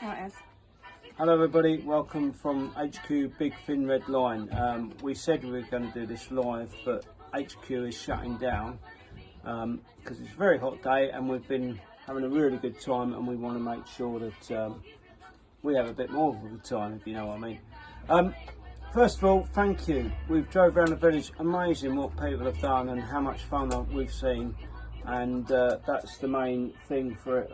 Right, Ez. Hello everybody, welcome from HQ Big Thin Red Line. We said we were going to do this live, but HQ is shutting down because it's a very hot day and we've been having a really good time, and we want to make sure that we have a bit more of a good time, if you know what I mean. First of all, thank you. We've drove around the village, amazing what people have done and how much fun we've seen, and that's the main thing for it.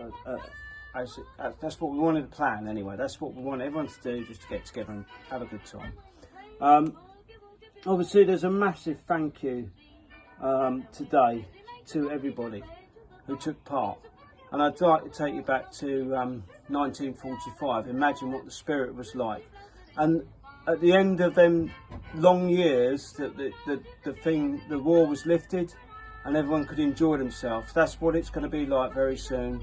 That's what we wanted to plan anyway. That's what we want everyone to do, just to get together and have a good time. Obviously there's a massive thank you today to everybody who took part, and I'd like to take you back to 1945. Imagine what the spirit was like, and at the end of them long years that the war was lifted and everyone could enjoy themselves. That's what it's going to be like very soon.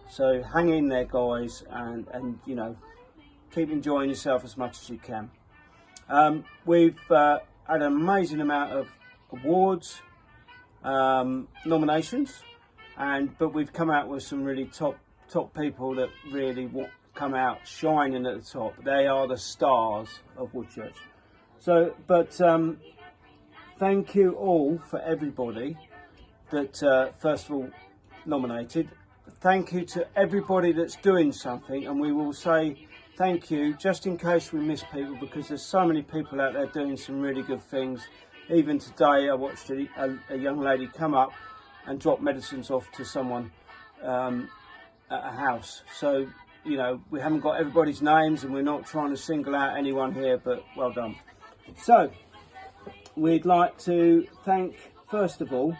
So hang in there, guys, and you know, keep enjoying yourself as much as you can. We've had an amazing amount of awards, nominations, but we've come out with some really top people that really come out shining at the top. They are the stars of Woodchurch. So, but thank you all for everybody that first of all nominated. Thank you to everybody that's doing something, and we will say thank you just in case we miss people, because there's so many people out there doing some really good things. Even today I watched a young lady come up and drop medicines off to someone at a house. So, you know, we haven't got everybody's names and we're not trying to single out anyone here, but well done. So we'd like to thank, first of all,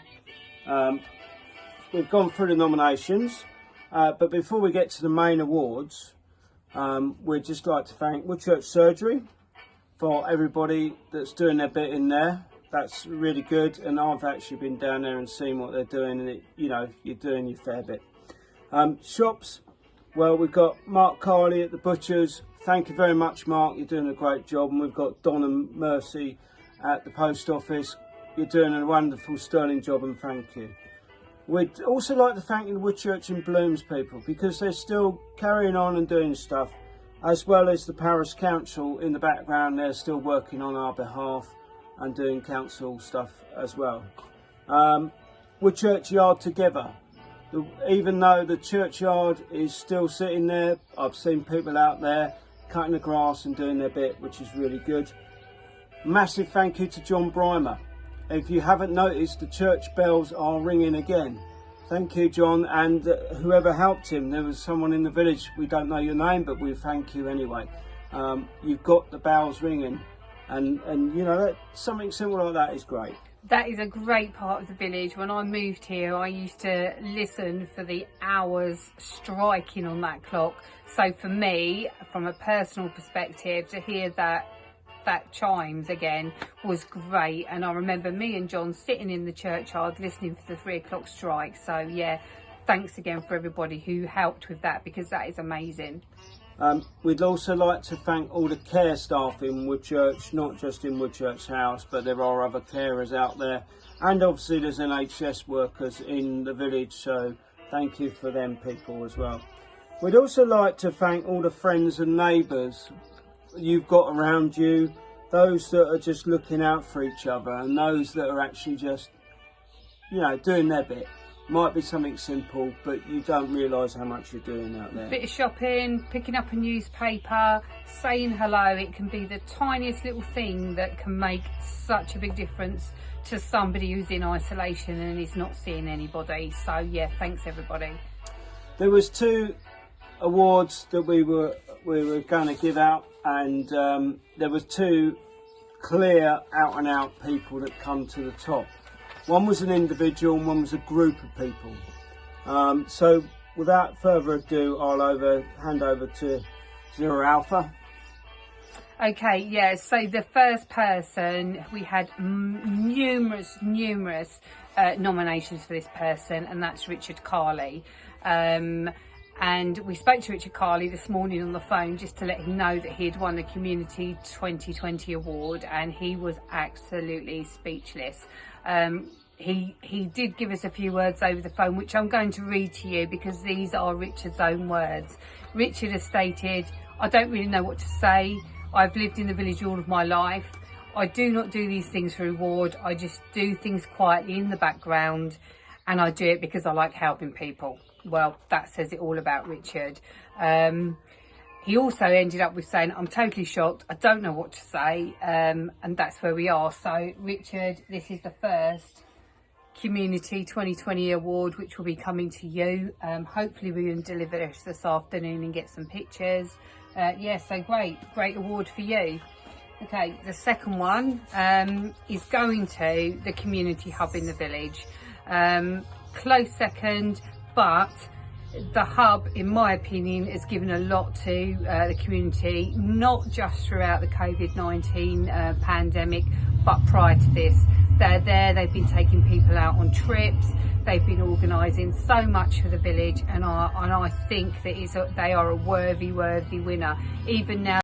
we've gone through the nominations, but before we get to the main awards, we'd just like to thank Woodchurch Surgery for everybody that's doing their bit in there. That's really good, and I've actually been down there and seen what they're doing, and you know, you're doing your fair bit. Shops, well, we've got Mark Carley at the Butchers. Thank you very much, Mark, you're doing a great job. And we've got Don and Mercy at the post office. You're doing a wonderful, sterling job, and thank you. We'd also like to thank the Woodchurch in Blooms people, because they're still carrying on and doing stuff, as well as the Parish Council in the background. They're still working on our behalf and doing council stuff as well. Woodchurch Yard Together. Even though the churchyard is still sitting there, I've seen people out there cutting the grass and doing their bit, which is really good. Massive thank you to John Brymer. If you haven't noticed, the church bells are ringing again. Thank you, John, and whoever helped him. There was someone in the village, we don't know your name, but we thank you anyway. You've got the bells ringing, and you know, something simple like that is great. That is a great part of the village. When I moved here, I used to listen for the hours striking on that clock. So for me, from a personal perspective, to hear that chimes again was great. And I remember me and John sitting in the churchyard listening for the 3 o'clock strike. So yeah, thanks again for everybody who helped with that, because that is amazing. We'd also like to thank all the care staff in Woodchurch, not just in Woodchurch House, but there are other carers out there, and obviously there's NHS workers in the village, so thank you for them people as well. We'd also like to thank all the friends and neighbours you've got around you, those that are just looking out for each other, and those that are actually just, you know, doing their bit. Might be something simple, but you don't realise how much you're doing out there. Bit of shopping, picking up a newspaper, saying hello. It can be the tiniest little thing that can make such a big difference to somebody who's in isolation and is not seeing anybody. So yeah, thanks everybody. There was 2 awards that we were going to give out, and there was 2 clear out and out people that come to the top. One was an individual and one was a group of people. So without further ado, I'll hand over to Zero Alpha. Okay, yeah, so the first person, we had numerous nominations for this person, and that's Richard Carley. And we spoke to Richard Carley this morning on the phone just to let him know that he had won the Community 2020 award, and he was absolutely speechless. he did give us a few words over the phone, which I'm going to read to you because these are Richard's own words. Richard has stated, "I don't really know what to say. I've lived in the village all of my life. I do not do these things for reward. I just do things quietly in the background, and I do it because I like helping people." Well, that says it all about Richard. He also ended up with saying, "I'm totally shocked. I don't know what to say." And that's where we are. So, Richard, this is the first Community 2020 award, which will be coming to you. Hopefully we can deliver this afternoon and get some pictures. Yeah, so great award for you. Okay, the second one is going to the community hub in the village. Close second, but the hub, in my opinion, has given a lot to the community, not just throughout the COVID-19 pandemic, but prior to this. They're there, they've been taking people out on trips, they've been organising so much for the village, and I think that they are a worthy winner. Even now